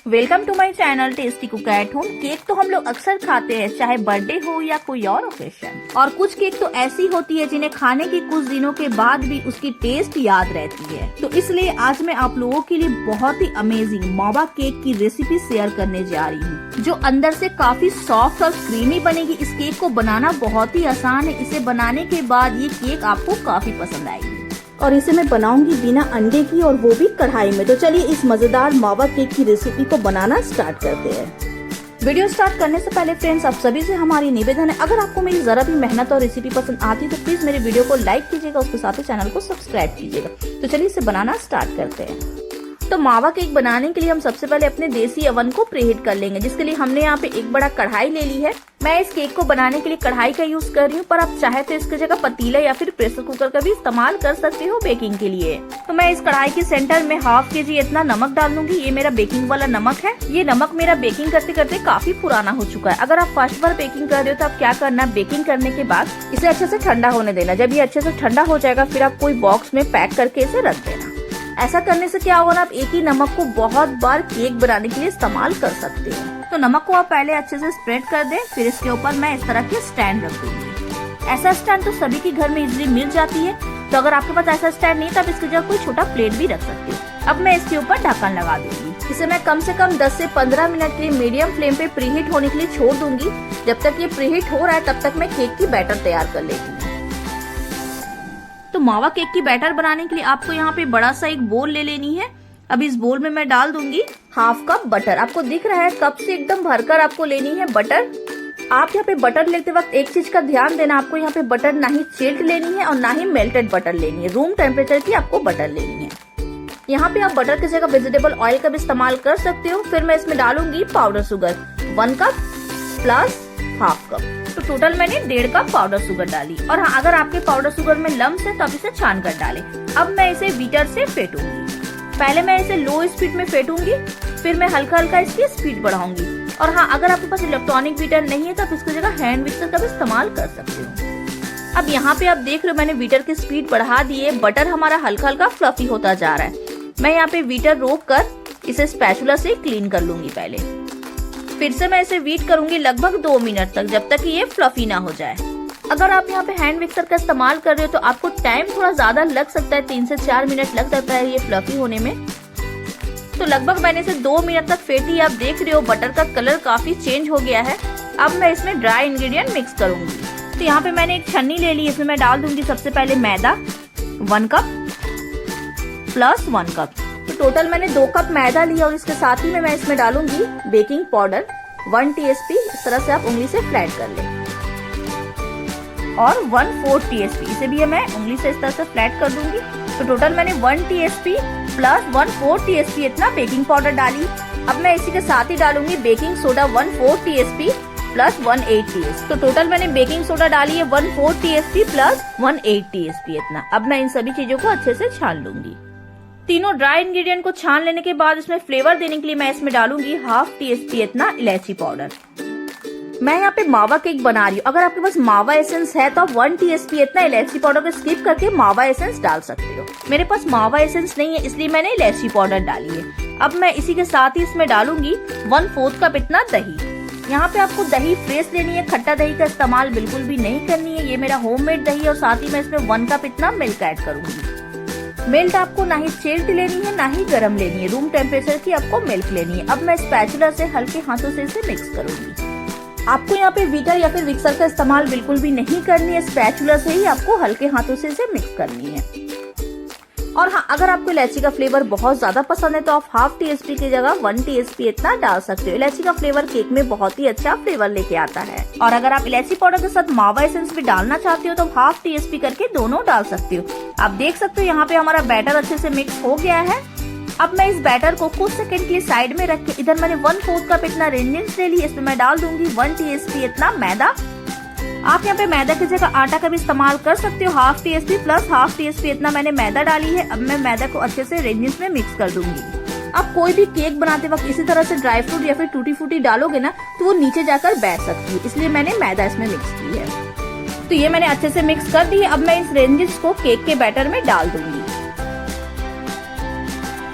Welcome to my channel tasty cook at home. Cake तो हम लोग अक्सर खाते हैं, चाहे बर्थडे हो या कोई और ओकेशन। और कुछ केक तो ऐसी होती है जिन्हें खाने के कुछ दिनों के बाद भी उसकी टेस्ट याद रहती है। तो इसलिए आज मैं आप लोगों के लिए बहुत ही अमेजिंग मावा केक की रेसिपी शेयर करने जा रही हूँ, जो अंदर से काफी सॉफ्ट और क्रीमी बनेगी। इस केक को बनाना बहुत ही आसान है। इसे बनाने के बाद ये केक आपको काफी पसंद आएगी। और इसे मैं बनाऊंगी बिना अंडे की, और वो भी कढ़ाई में। तो चलिए इस मजेदार मावा केक की रेसिपी को बनाना स्टार्ट करते हैं। वीडियो स्टार्ट करने से पहले फ्रेंड्स, आप सभी से हमारी निवेदन है, अगर आपको मेरी जरा भी मेहनत और रेसिपी पसंद आती है तो प्लीज मेरे वीडियो को लाइक कीजिएगा, उसके साथ ही चैनल को सब्सक्राइब कीजिएगा। तो चलिए इसे बनाना स्टार्ट करते हैं। तो मावा केक बनाने के लिए हम सबसे पहले अपने देसी ओवन को प्रीहीट कर लेंगे, जिसके लिए हमने यहाँ पे एक बड़ा कढ़ाई ले ली है। मैं इस केक को बनाने के लिए कढ़ाई का यूज कर रही हूँ, पर आप चाहे तो इसकी जगह पतीला या फिर प्रेशर कुकर का भी इस्तेमाल कर सकते हो बेकिंग के लिए। तो मैं इस कढ़ाई के सेंटर में ½ kg इतना नमक डाल दूंगी। ये मेरा बेकिंग वाला नमक है। ये नमक मेरा बेकिंग करते करते काफी पुराना हो चुका है। अगर आप फर्स्ट बार बेकिंग कर रहे हो तो आप क्या करना, बेकिंग करने के बाद इसे अच्छे से ठंडा होने देना। जब ये अच्छे से ठंडा हो जाएगा फिर आप कोई बॉक्स में पैक करके इसे रख देना। ऐसा करने से क्या होगा ना, आप एक ही नमक को बहुत बार केक बनाने के लिए इस्तेमाल कर सकते हो। तो नमक को आप पहले अच्छे से स्प्रेड कर दें, फिर इसके ऊपर मैं इस तरह के स्टैंड रख दूंगी। ऐसा स्टैंड तो सभी के घर में इजीली मिल जाती है। तो अगर आपके पास ऐसा स्टैंड नहीं तो आप इसकी जगह कोई छोटा प्लेट भी रख सकते हो। अब मैं इसके ऊपर ढक्कन लगा दूंगी। इसे मैं कम से कम 10 से 15 मिनट के लिए मीडियम फ्लेम पे प्रीहीट होने के लिए छोड़ दूंगी। जब तक ये प्रीहीट हो रहा है तब तक मैं केक की बैटर तैयार कर लेती हूँ। तो मावा केक की बैटर बनाने के लिए आपको यहाँ पे बड़ा सा एक बोल ले लेनी है। अब इस बोल में मैं डाल दूंगी ½ कप बटर। आपको दिख रहा है कप से एकदम भरकर आपको लेनी है बटर। आप यहाँ पे बटर लेते वक्त एक चीज का ध्यान देना, आपको यहाँ पे बटर ना ही चिल्ड लेनी है और ना ही मेल्टेड बटर लेनी है। रूम टेम्परेचर की आपको बटर लेनी है। यहाँ पे आप बटर की जगह वेजिटेबल ऑयल का भी इस्तेमाल कर सकते हो। फिर मैं इसमें डालूंगी powder sugar 1 cup plus ½ cup. तो टोटल मैंने 1.5 कप पाउडर शुगर डाली। और हाँ, अगर आपके पाउडर शुगर में लम्स है तो आप इसे छान कर डालें। अब मैं इसे बीटर से फेंटूंगी। पहले मैं इसे लो स्पीड में फेंटूंगी, फिर मैं हल्का हल्का इसकी स्पीड बढ़ाऊंगी। और हाँ, अगर आपके पास इलेक्ट्रॉनिक बीटर नहीं है तो आप इसकी जगह हैंड विक्सर का भी इस्तेमाल कर सकते हो। अब यहाँ पे आप देख रहे हो मैंने बीटर की स्पीड बढ़ा दी है। बटर हमारा हल्का हल्का फ्लफी होता जा रहा है। मैं यहाँ पे बीटर रोक कर इसे स्पैचुला से क्लीन कर लूंगी पहले। फिर से मैं इसे बीट करूंगी लगभग 2 मिनट तक, जब तक कि ये फ्लफी ना हो जाए। अगर आप यहाँ पे हैंड मिक्सर का इस्तेमाल कर रहे हो तो आपको टाइम थोड़ा ज्यादा लग सकता है, 3 से 4 मिनट लग सकता है ये फ्लफी होने में। तो लगभग मैंने इसे 2 मिनट तक फेंटी। आप देख रहे हो बटर का कलर काफी चेंज हो गया है। अब मैं इसमें ड्राई इंग्रेडिएंट मिक्स करूंगी। तो यहाँ पे मैंने एक छन्नी ले ली, इसमें मैं डाल दूंगी सबसे पहले मैदा 1 कप प्लस 1 कप। तो टोटल मैंने 2 कप मैदा लिया। और इसके साथ ही में मैं इसमें डालूंगी बेकिंग पाउडर 1 टीस्पून। इस तरह से आप उंगली से फ्लैट कर लें। और 1/4 टीस्पून, इसे भी मैं उंगली से इस तरह से फ्लैट कर दूंगी। तो टोटल मैंने 1 टीस्पून प्लस 1/4 टीस्पून इतना बेकिंग पाउडर डाली। अब मैं इसी के साथ ही डालूंगी baking soda 1/4 teaspoon plus 1/8 teaspoon. तो टोटल मैंने बेकिंग सोडा डाली है 1/4 टीस्पून प्लस 1/8 टीस्पून इतना। अब मैं इन सभी चीजों को अच्छे से छान लूंगी। तीनों ड्राई इंग्रेडिएंट को छान लेने के बाद इसमें फ्लेवर देने के लिए मैं इसमें डालूंगी ½ टीस्पून इतना इलायची पाउडर। मैं यहाँ पे मावा केक बना रही हूँ। अगर आपके पास मावा एसेंस है तो आप 1 टीस्पून इतना इलायची पाउडर को स्किप करके मावा एसेंस डाल सकते हो। मेरे पास मावा एसेंस नहीं है इसलिए मैंने इलायची पाउडर डाली है। अब मैं इसी के साथ ही इसमें डालूंगी 1/4 कप इतना दही। यहाँ पे आपको दही फ्रेश लेनी है, खट्टा दही का इस्तेमाल बिल्कुल भी नहीं करनी है। ये मेरा होममेड दही है। और साथ ही मैं इसमें 1 कप इतना मिल्क ऐड करूंगी। मिल्क आपको ना ही चिल्ड लेनी है ना ही गर्म लेनी है, रूम टेम्परेचर की आपको मिल्क लेनी है। अब मैं स्पैचुला से हल्के हाथों से इसे मिक्स करूंगी। आपको यहाँ पे बीटर या फिर मिक्सर का इस्तेमाल बिल्कुल भी नहीं करनी है, स्पैचुला से ही आपको हल्के हाथों से इसे मिक्स करनी है। और हाँ, अगर आपको इलायची का फ्लेवर बहुत ज्यादा पसंद है तो आप ½ टीस्पून की जगह 1 टीस्पून इतना डाल सकते हो। इलायची का फ्लेवर केक में बहुत ही अच्छा फ्लेवर लेके आता है। और अगर आप इलायची पाउडर के साथ मावा एसेंस भी डालना चाहते हो तो ½ टीस्पून करके दोनों डाल सकते हो। आप देख सकते हो यहाँ पे हमारा बैटर अच्छे से मिक्स हो गया है। अब मैं इस बैटर को कुछ सेकंड के लिए साइड में रख के इधर मैंने 1/4 कप इतना रेंजेंस ले ली। इसमें मैं डाल दूंगी 1 टीस्पून इतना मैदा। आप यहाँ पे मैदा की जगह आटा का भी इस्तेमाल कर सकते हो। ½ टीस्पून प्लस ½ टीस्पून इतना मैंने मैदा डाली है। अब मैं मैदा को अच्छे से रेंजेंस में मिक्स कर दूंगी। आप कोई भी केक बनाते वक्त इसी तरह से ड्राई फ्रूट या फिर टूटी फ्रूटी डालोगे ना तो वो नीचे जाकर बैठ सकती है, इसलिए मैंने मैदा इसमें मिक्स की है। तो ये मैंने अच्छे से मिक्स कर दी है। अब मैं इस रेंजेस को केक के बैटर में डाल दूंगी।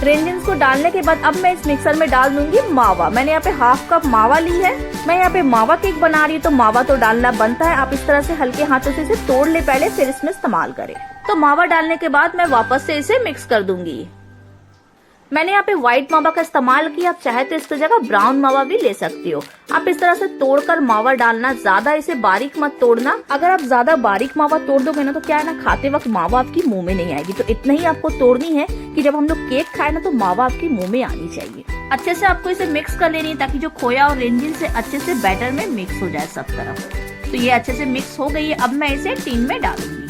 रेंजिन्स को डालने के बाद अब मैं इस मिक्सर में डाल दूंगी मावा। मैंने यहाँ पे हाफ कप मावा ली है। मैं यहाँ पे मावा केक बना रही हूँ तो मावा तो डालना बनता है। आप इस तरह से हल्के हाथों से इसे तोड़ ले पहले, फिर इसमें इस्तेमाल करें। तो मावा डालने के बाद मैं वापस से इसे मिक्स कर दूंगी। मैंने यहाँ पे व्हाइट मावा का इस्तेमाल किया, आप चाहे तो इसकी जगह ब्राउन मावा भी ले सकती हो। आप इस तरह से तोड़कर मावा डालना, ज्यादा इसे बारीक मत तोड़ना। अगर आप ज्यादा बारीक मावा तोड़ दोगे ना तो क्या है ना, खाते वक्त मावा आपकी मुंह में नहीं आएगी। तो इतना ही आपको तोड़नी है कि जब हम लोग केक खाए ना तो मावा आपकी मुंह में आनी चाहिए। अच्छे से आपको इसे मिक्स कर लेनी है ताकि जो खोया और रेंजिन से अच्छे से बैटर में मिक्स हो जाए सब तरफ। तो ये अच्छे से मिक्स हो गई है। अब मैं इसे टीन में डालूंगी।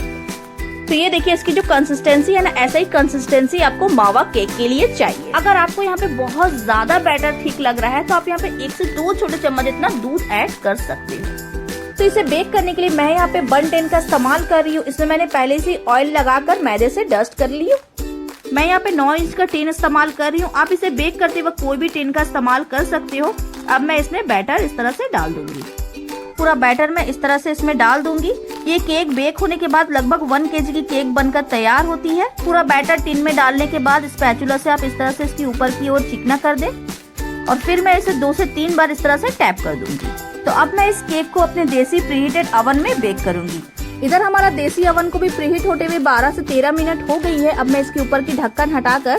तो ये देखिए इसकी जो कंसिस्टेंसी है ना, ऐसा ही कंसिस्टेंसी आपको मावा केक के लिए चाहिए। अगर आपको यहाँ पे बहुत ज्यादा बैटर ठीक लग रहा है तो आप यहाँ पे 1 से 2 छोटे चम्मच इतना दूध ऐड कर सकते हो। तो इसे बेक करने के लिए मैं यहाँ पे बन टिन का इस्तेमाल कर रही हूँ। इसमें मैंने पहले से ऑयल लगाकर मैदे से डस्ट कर ली हूँ। मैं यहाँ पे 9 इंच का टिन इस्तेमाल कर रही हूँ। आप इसे बेक करते वक्त कोई भी टिन का इस्तेमाल कर सकते हो। अब मैं इसमें बैटर इस तरह से डाल दूंगी। पूरा बैटर मैं इस तरह से इसमें डाल दूंगी। ये केक बेक होने के बाद लगभग 1 kg की केक बनकर तैयार होती है। पूरा बैटर टिन में डालने के बाद स्पैचुला से आप इस तरह से इसकी ऊपर की ओर चिकना कर दें और फिर मैं इसे 2 से 3 बार इस तरह से टैप कर दूंगी। तो अब मैं इस केक को अपने देसी प्रीहीटेड अवन में बेक करूंगी। इधर हमारा देसी अवन को भी प्रीहीट होते हुए 12 से 13 मिनट हो गई है। अब मैं इसके ऊपर की ढक्कन हटाकर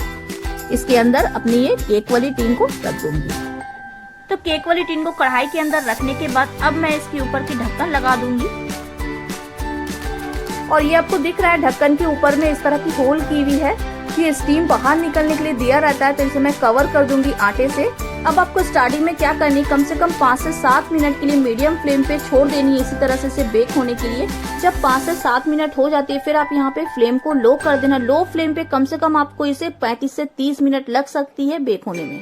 इसके अंदर अपनी ये केक वाली टिन को रख दूंगी। तो केक वाली टिन को कढ़ाई के अंदर रखने के बाद अब मैं इसके ऊपर की ढक्कन लगा दूंगी। और ये आपको दिख रहा है ढक्कन के ऊपर में इस तरह की होल की हुई है। ये स्टीम बाहर निकलने के लिए दिया रहता है। तो इसे मैं कवर कर दूंगी आटे से। अब आपको स्टार्टिंग में क्या करनी है, कम से कम 5 से 7 मिनट के लिए मीडियम फ्लेम पे छोड़ देनी है इसी तरह से इसे बेक होने के लिए। जब 5 से 7 मिनट हो जाती है फिर आप यहाँ पे फ्लेम को लो कर देना। लो फ्लेम पे कम से कम आपको इसे 35 से 30 मिनट लग सकती है बेक होने में।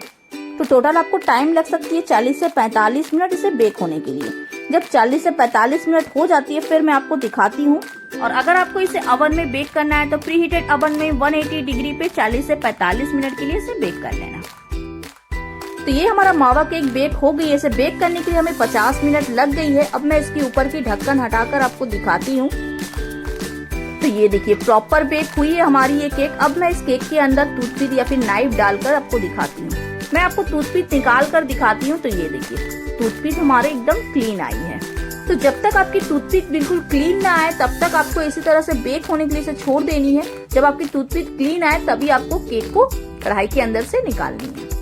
तो टोटल आपको टाइम लग सकती है 40 से 45 मिनट इसे बेक होने के लिए। जब 40 से 45 मिनट हो जाती है फिर मैं आपको दिखाती हूँ। और अगर आपको इसे अवन में बेक करना है तो प्रीहीटेड अवन में 180 डिग्री पे 40 से 45 मिनट के लिए इसे बेक कर लेना। तो ये हमारा मावा केक बेक हो गई है। इसे बेक करने के लिए हमें 50 मिनट लग गई है। अब मैं इसके ऊपर की ढक्कन हटाकर आपको दिखाती हूँ। तो ये देखिए प्रॉपर बेक हुई है हमारी ये केक। अब मैं इस केक के अंदर टूथपिक या फिर नाइफ डालकर आपको दिखाती हूँ। मैं आपको टूथपिक निकाल कर दिखाती हूँ। तो ये देखिए टूथपिक हमारे एकदम क्लीन आई है। तो जब तक आपकी टूथपिक बिल्कुल क्लीन ना आए तब तक आपको इसी तरह से बेक होने के लिए इसे छोड़ देनी है। जब आपकी टूथपिक क्लीन आए तभी आपको केक को कढ़ाई के अंदर से निकालनी है।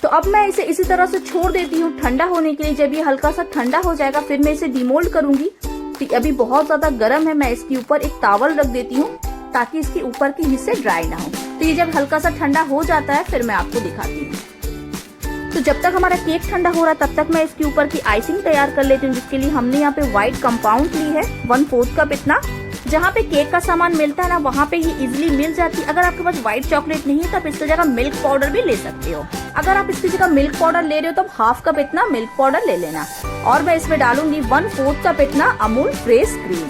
तो अब मैं इसे इसी तरह से छोड़ देती हूँ ठंडा होने के लिए। जब ये हल्का सा ठंडा हो जाएगा फिर मैं इसे डिमोल्ड करूंगी। तो अभी बहुत ज्यादा गर्म है, मैं इसके ऊपर एक टॉवल रख देती हूँ ताकि इसके ऊपर के हिस्से ड्राई ना हो। तो ये जब हल्का सा ठंडा हो जाता है फिर मैं आपको दिखाती हूँ। तो जब तक हमारा केक ठंडा हो रहा है तब तक मैं इसके ऊपर की आइसिंग तैयार कर लेती हूँ, जिसके लिए हमने यहाँ पे व्हाइट कंपाउंड ली है 1/4 कप इतना। जहाँ पे केक का सामान मिलता है ना वहाँ पे ये इजिली मिल जाती है। अगर आपके पास व्हाइट चॉकलेट नहीं है तो आप इसकी जगह मिल्क पाउडर भी ले सकते हो। अगर आप इसकी जगह मिल्क पाउडर ले रहे हो तो 1/2 कप इतना मिल्क पाउडर ले लेना। और मैं इसमें डालूंगी 1/4 कप इतना Amul fresh cream.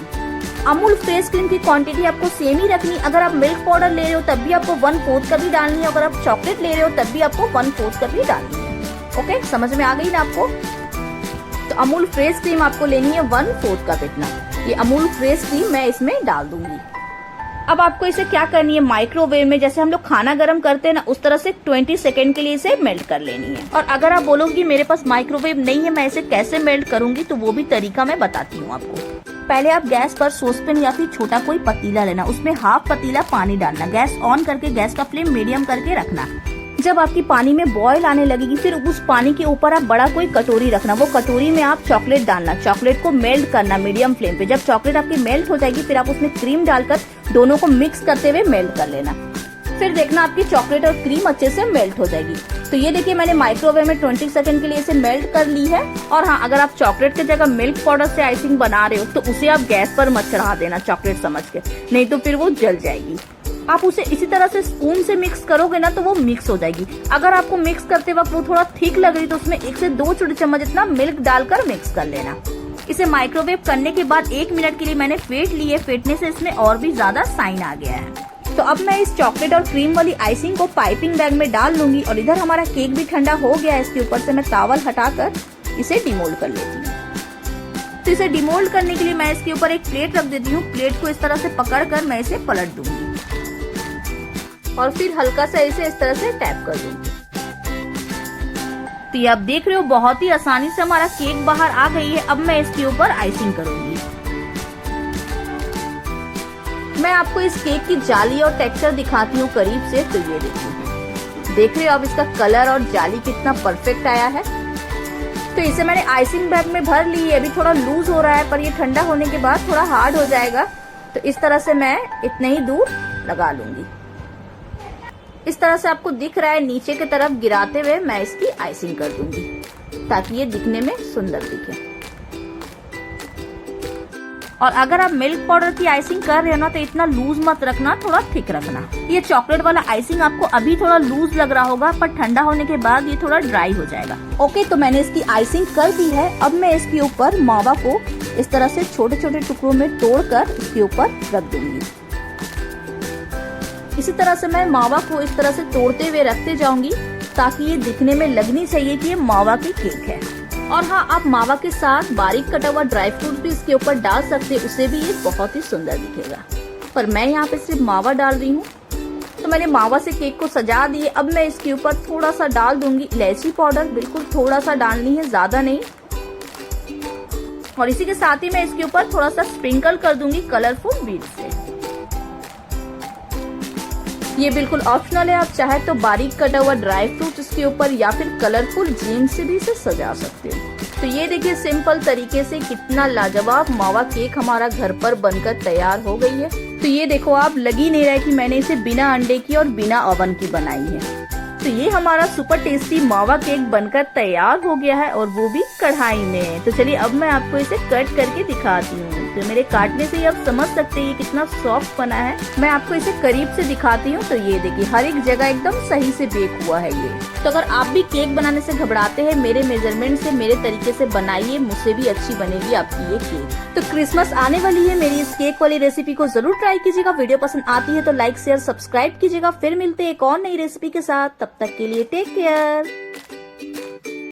Amul fresh cream की क्वांटिटी आपको सेम ही रखनी। अगर आप मिल्क पाउडर ले रहे हो तब भी आपको 1/4 कप ही डालनी है। अगर आप चॉकलेट ले रहे हो तब भी आपको 1/4 कप ही डालनी है। ओके, समझ में आ गई ना आपको। तो अमूल फ्रेश क्रीम आपको लेनी है 1/4 कप इतना। ये अमूल फ्रेश क्रीम मैं इसमें डाल दूंगी। अब आपको इसे क्या करनी है, माइक्रोवेव में जैसे हम लोग खाना गर्म करते हैं ना उस तरह से 20 सेकेंड के लिए इसे मेल्ट कर लेनी है। और अगर आप बोलोगे मेरे पास माइक्रोवेव नहीं है मैं इसे कैसे मेल्ट करूंगी, तो वो भी तरीका मैं बताती हूँ आपको। पहले आप गैस पर सॉसपेन या फिर छोटा कोई पतीला लेना, उसमें 1/2 पतीला पानी डालना। गैस ऑन करके गैस का फ्लेम मीडियम करके रखना। जब आपकी पानी में बॉयल आने लगेगी फिर उस पानी के ऊपर आप बड़ा कोई कटोरी रखना। वो कटोरी में आप चॉकलेट डालना, चॉकलेट को मेल्ट करना मीडियम फ्लेम पे। जब चॉकलेट आपकी मेल्ट हो जाएगी फिर आप उसमें क्रीम डालकर दोनों को मिक्स करते हुए मेल्ट कर लेना। फिर देखना आपकी चॉकलेट और क्रीम अच्छे से मेल्ट हो जाएगी। तो ये देखिए मैंने माइक्रोवेव में 20 सेकंड के लिए इसे मेल्ट कर ली है। और हाँ, अगर आप चॉकलेट की जगह मिल्क पाउडर से आइसिंग बना रहे हो तो उसे आप गैस पर मत चढ़ा देना चॉकलेट समझ के, नहीं तो फिर वो जल जाएगी। आप उसे इसी तरह से स्पून से मिक्स करोगे ना तो वो मिक्स हो जाएगी। अगर आपको मिक्स करते वक्त वो थोड़ा थिक लग रही तो उसमें 1 से 2 छोटे चम्मच इतना मिल्क डालकर मिक्स कर लेना। इसे माइक्रोवेव करने के बाद 1 मिनट के लिए मैंने फेंट ली है। फेंटने से इसमें और भी ज्यादा शाइन आ गया है। तो अब मैं इस चॉकलेट और क्रीम वाली आइसिंग को पाइपिंग बैग में डाल लूंगी। और इधर हमारा केक भी ठंडा हो गया है। इसके ऊपर से मैं टॉवल हटाकर इसे डिमोल्ड कर लेती हूँ। तो इसे डिमोल्ड करने के लिए मैं इसके ऊपर एक प्लेट रख देती हूँ। प्लेट को इस तरह से पकड़कर मैं इसे पलट दूंगी। और फिर हल्का सा इसे इस तरह से टैप कर दूंगी। तो ये आप देख रहे हो बहुत ही आसानी से हमारा केक बाहर आ गई है। अब मैं इसके ऊपर आइसिंग करूंगी। मैं आपको इस केक की जाली और टेक्सचर दिखाती हूँ करीब से। तो ये देखिए, देख रहे हो आप इसका कलर और जाली कितना परफेक्ट आया है। तो इसे मैंने आइसिंग बैग में भर ली है। अभी थोड़ा लूज हो रहा है, पर ये ठंडा होने के बाद थोड़ा हार्ड हो जाएगा। तो इस तरह से मैं इतने ही दूर लगा लूंगी। इस तरह से आपको दिख रहा है, नीचे की तरफ गिराते हुए मैं इसकी आइसिंग कर दूंगी ताकि ये दिखने में सुंदर दिखे। और अगर आप मिल्क पाउडर की आइसिंग कर रहे हो ना, तो इतना लूज मत रखना, थोड़ा थिक रखना। ये चॉकलेट वाला आइसिंग आपको अभी थोड़ा लूज लग रहा होगा, पर ठंडा होने के बाद ये थोड़ा ड्राई हो जाएगा। ओके, तो मैंने इसकी आइसिंग कर दी है। अब मैं इसके ऊपर मावा को इस तरह से छोटे छोटे टुकड़ों में तोड़कर इसके ऊपर रख दूंगी। इसी तरह से मैं मावा को इस तरह से तोड़ते हुए रखते जाऊंगी ताकि ये दिखने में लगनी चाहिए कि ये मावा की केक है। और हाँ, आप मावा के साथ बारीक कटा हुआ ड्राई फ्रूट भी इसके ऊपर डाल सकते हैं, उससे भी ये बहुत ही सुंदर दिखेगा। पर मैं यहाँ पे सिर्फ मावा डाल रही हूँ। तो मैंने मावा से केक को सजा दिए। अब मैं इसके ऊपर थोड़ा सा डाल दूंगी इलायची पाउडर, बिल्कुल थोड़ा सा डालनी है, ज्यादा नहीं। और इसी के साथ ही मैं इसके ऊपर थोड़ा सा स्प्रिंकल कर दूंगी कलरफुल बीड्स से। ये बिल्कुल ऑप्शनल है, आप चाहे तो बारीक कटा हुआ ड्राई फ्रूट इसके ऊपर या फिर कलरफुल जेम्स से भी इसे सजा सकते हो। तो ये देखिए, सिंपल तरीके से कितना लाजवाब मावा केक हमारा घर पर बनकर तैयार हो गई है। तो ये देखो, आप लग ही नहीं रहा है कि मैंने इसे बिना अंडे की और बिना ओवन की बनाई है। तो ये हमारा सुपर टेस्टी मावा केक बनकर तैयार हो गया है, और वो भी कढ़ाई में। तो चलिए अब मैं आपको इसे कट करके दिखाती हूँ। तो मेरे काटने से ही आप समझ सकते हैं ये कितना सॉफ्ट बना है। मैं आपको इसे करीब से दिखाती हूँ। तो ये देखिए, हर एक जगह एकदम सही से बेक हुआ है ये। तो अगर आप भी केक बनाने से घबराते हैं, मेरे मेजरमेंट से, मेरे तरीके से बनाइए, मुझसे भी अच्छी बनेगी आपकी ये केक। तो क्रिसमस आने वाली है, मेरी इस केक वाली रेसिपी को जरूर ट्राई कीजिएगा। वीडियो पसंद आती है तो लाइक शेयर सब्सक्राइब कीजिएगा। फिर मिलते हैं एक और नई रेसिपी के साथ। तब तक के लिए टेक केयर।